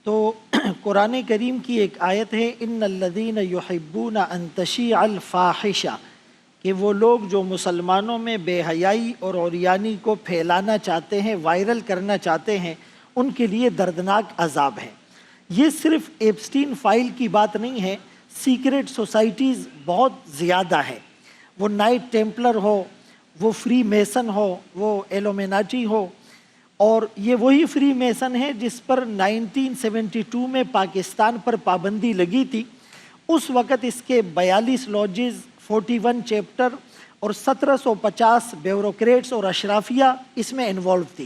تو قرآن کریم کی ایک آیت ہے ان الذین یحبون ان تشیع الفاحشہ، کہ وہ لوگ جو مسلمانوں میں بے حیائی اور عریانی کو پھیلانا چاہتے ہیں، وائرل کرنا چاہتے ہیں، ان کے لیے دردناک عذاب ہے۔ یہ صرف ایپسٹین فائل کی بات نہیں ہے، سیکریٹ سوسائٹیز بہت زیادہ ہے، وہ نائٹ ٹیمپلر ہو، وہ فری میسن ہو، وہ ایلومیناٹی ہو، اور یہ وہی فری میسن ہے جس پر 1972 میں پاکستان پر پابندی لگی تھی۔ اس وقت اس کے 42 لاجز، 41 چیپٹر اور 1750 بیوروکریٹس اور اشرافیہ اس میں انوالو تھی۔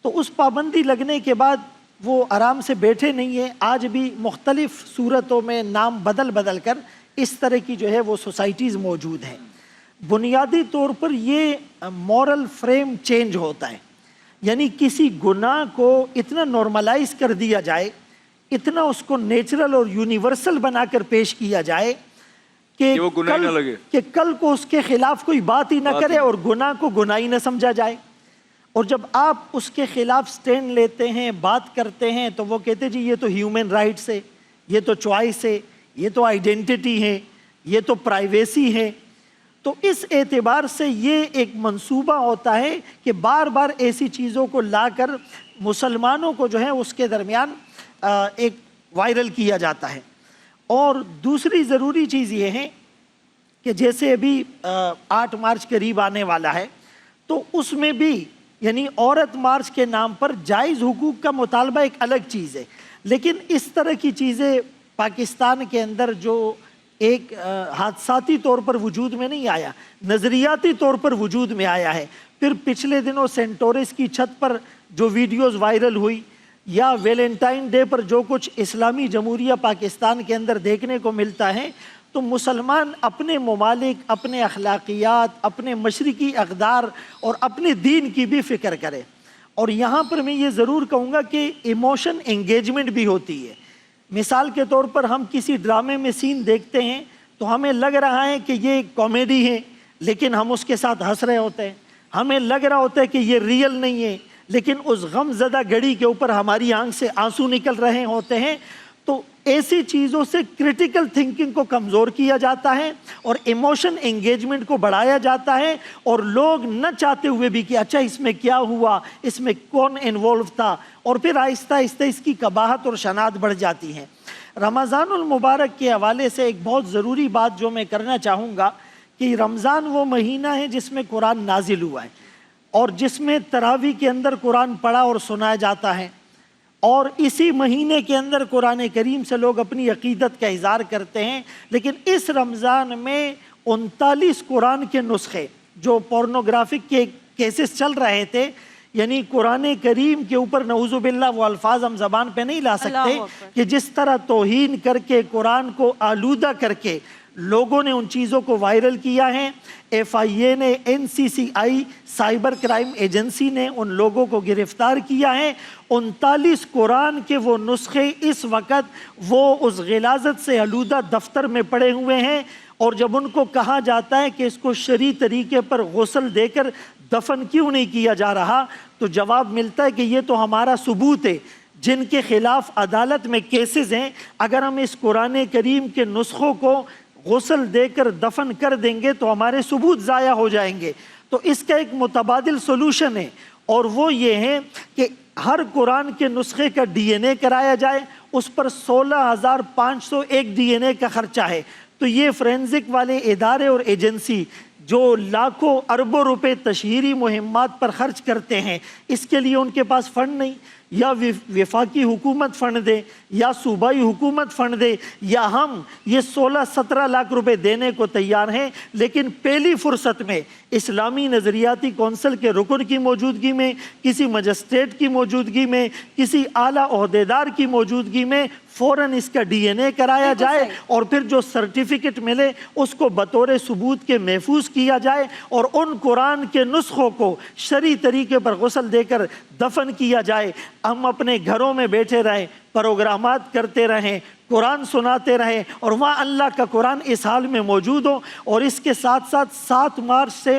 تو اس پابندی لگنے کے بعد وہ آرام سے بیٹھے نہیں ہیں، آج بھی مختلف صورتوں میں نام بدل بدل کر اس طرح کی جو ہے وہ سوسائٹیز موجود ہیں۔ بنیادی طور پر یہ مورل فریم چینج ہوتا ہے، یعنی کسی گناہ کو اتنا نارملائز کر دیا جائے، اتنا اس کو نیچرل اور یونیورسل بنا کر پیش کیا جائے کہ وہ گناہ نہ لگے، کہ کل کو اس کے خلاف کوئی بات ہی نہ کرے اور گناہ کو گناہ ہی نہ سمجھا جائے۔ اور جب آپ اس کے خلاف سٹینڈ لیتے ہیں، بات کرتے ہیں، تو وہ کہتے جی یہ تو ہیومن رائٹس ہے، یہ تو چوائس ہے، یہ تو آئیڈینٹی ہے، یہ تو پرائیویسی ہے۔ تو اس اعتبار سے یہ ایک منصوبہ ہوتا ہے کہ بار بار ایسی چیزوں کو لا کر مسلمانوں کو جو ہے اس کے درمیان ایک وائرل کیا جاتا ہے۔ اور دوسری ضروری چیز یہ ہے کہ جیسے ابھی 8 مارچ قریب آنے والا ہے، تو اس میں بھی یعنی عورت مارچ کے نام پر جائز حقوق کا مطالبہ ایک الگ چیز ہے، لیکن اس طرح کی چیزیں پاکستان کے اندر جو ایک حادثاتی طور پر وجود میں نہیں آیا، نظریاتی طور پر وجود میں آیا ہے۔ پھر پچھلے دنوں سینٹورس کی چھت پر جو ویڈیوز وائرل ہوئی، یا ویلنٹائن ڈے پر جو کچھ اسلامی جمہوریہ پاکستان کے اندر دیکھنے کو ملتا ہے، تو مسلمان اپنے ممالک، اپنے اخلاقیات، اپنے مشرقی اقدار اور اپنے دین کی بھی فکر کرے۔ اور یہاں پر میں یہ ضرور کہوں گا کہ ایموشن انگیجمنٹ بھی ہوتی ہے۔ مثال کے طور پر ہم کسی ڈرامے میں سین دیکھتے ہیں تو ہمیں لگ رہا ہے کہ یہ کامیڈی ہے، لیکن ہم اس کے ساتھ ہنس رہے ہوتے ہیں۔ ہمیں لگ رہا ہوتا ہے کہ یہ ریئل نہیں ہے، لیکن اس غم زدہ گھڑی کے اوپر ہماری آنکھ سے آنسو نکل رہے ہوتے ہیں۔ تو ایسی چیزوں سے کرٹیکل تھنکنگ کو کمزور کیا جاتا ہے اور ایموشن انگیجمنٹ کو بڑھایا جاتا ہے، اور لوگ نہ چاہتے ہوئے بھی کہ اچھا اس میں کیا ہوا، اس میں کون انوالو تھا، اور پھر آہستہ آہستہ اس کی قباحت اور شناعت بڑھ جاتی ہے۔ رمضان المبارک کے حوالے سے ایک بہت ضروری بات جو میں کرنا چاہوں گا کہ رمضان وہ مہینہ ہے جس میں قرآن نازل ہوا ہے، اور جس میں تراویح کے اندر قرآن پڑھا اور سنایا جاتا ہے، اور اسی مہینے کے اندر قرآن کریم سے لوگ اپنی عقیدت کا اظہار کرتے ہیں۔ لیکن اس رمضان میں 39 قرآن کے نسخے جو پورنوگرافک کے کیسز چل رہے تھے، یعنی قرآن کریم کے اوپر نعوذ باللہ وہ الفاظ ہم زبان پہ نہیں لا سکتے کہ جس طرح توہین کر کے قرآن کو آلودہ کر کے لوگوں نے ان چیزوں کو وائرل کیا ہے۔ FIA نے، NCCI سائبر کرائم ایجنسی نے ان لوگوں کو گرفتار کیا ہے۔ 39 قرآن کے وہ نسخے اس وقت وہ اس غلاظت سے آلودہ دفتر میں پڑے ہوئے ہیں، اور جب ان کو کہا جاتا ہے کہ اس کو شرعی طریقے پر غسل دے کر دفن کیوں نہیں کیا جا رہا، تو جواب ملتا ہے کہ یہ تو ہمارا ثبوت ہے، جن کے خلاف عدالت میں کیسز ہیں، اگر ہم اس قرآن کریم کے نسخوں کو غسل دے کر دفن کر دیں گے تو ہمارے ثبوت ضائع ہو جائیں گے۔ تو اس کا ایک متبادل سولوشن ہے، اور وہ یہ ہے کہ ہر قرآن کے نسخے کا DNA کرایا جائے۔ اس پر 16,501 DNA کا خرچہ ہے۔ تو یہ فورینزک والے ادارے اور ایجنسی جو لاکھوں اربوں روپے تشہیری مہمات پر خرچ کرتے ہیں، اس کے لیے ان کے پاس فنڈ نہیں، یا وفاقی حکومت فنڈ دے، یا صوبائی حکومت فنڈ دے، یا ہم یہ 16-17 لاکھ روپے دینے کو تیار ہیں، لیکن پہلی فرصت میں اسلامی نظریاتی کونسل کے رکن کی موجودگی میں، کسی مجسٹریٹ کی موجودگی میں، کسی اعلیٰ عہدیدار کی موجودگی میں فوراً اس کا DNA کرایا جائے، اور پھر جو سرٹیفکیٹ ملے اس کو بطور ثبوت کے محفوظ کیا جائے، اور ان قرآن کے نسخوں کو شرعی طریقے پر غسل دے کر دفن کیا جائے۔ ہم اپنے گھروں میں بیٹھے رہیں، پروگرامات کرتے رہیں، قرآن سناتے رہیں، اور وہاں اللہ کا قرآن اس حال میں موجود ہو۔ اور اس کے ساتھ ساتھ 7 مارچ سے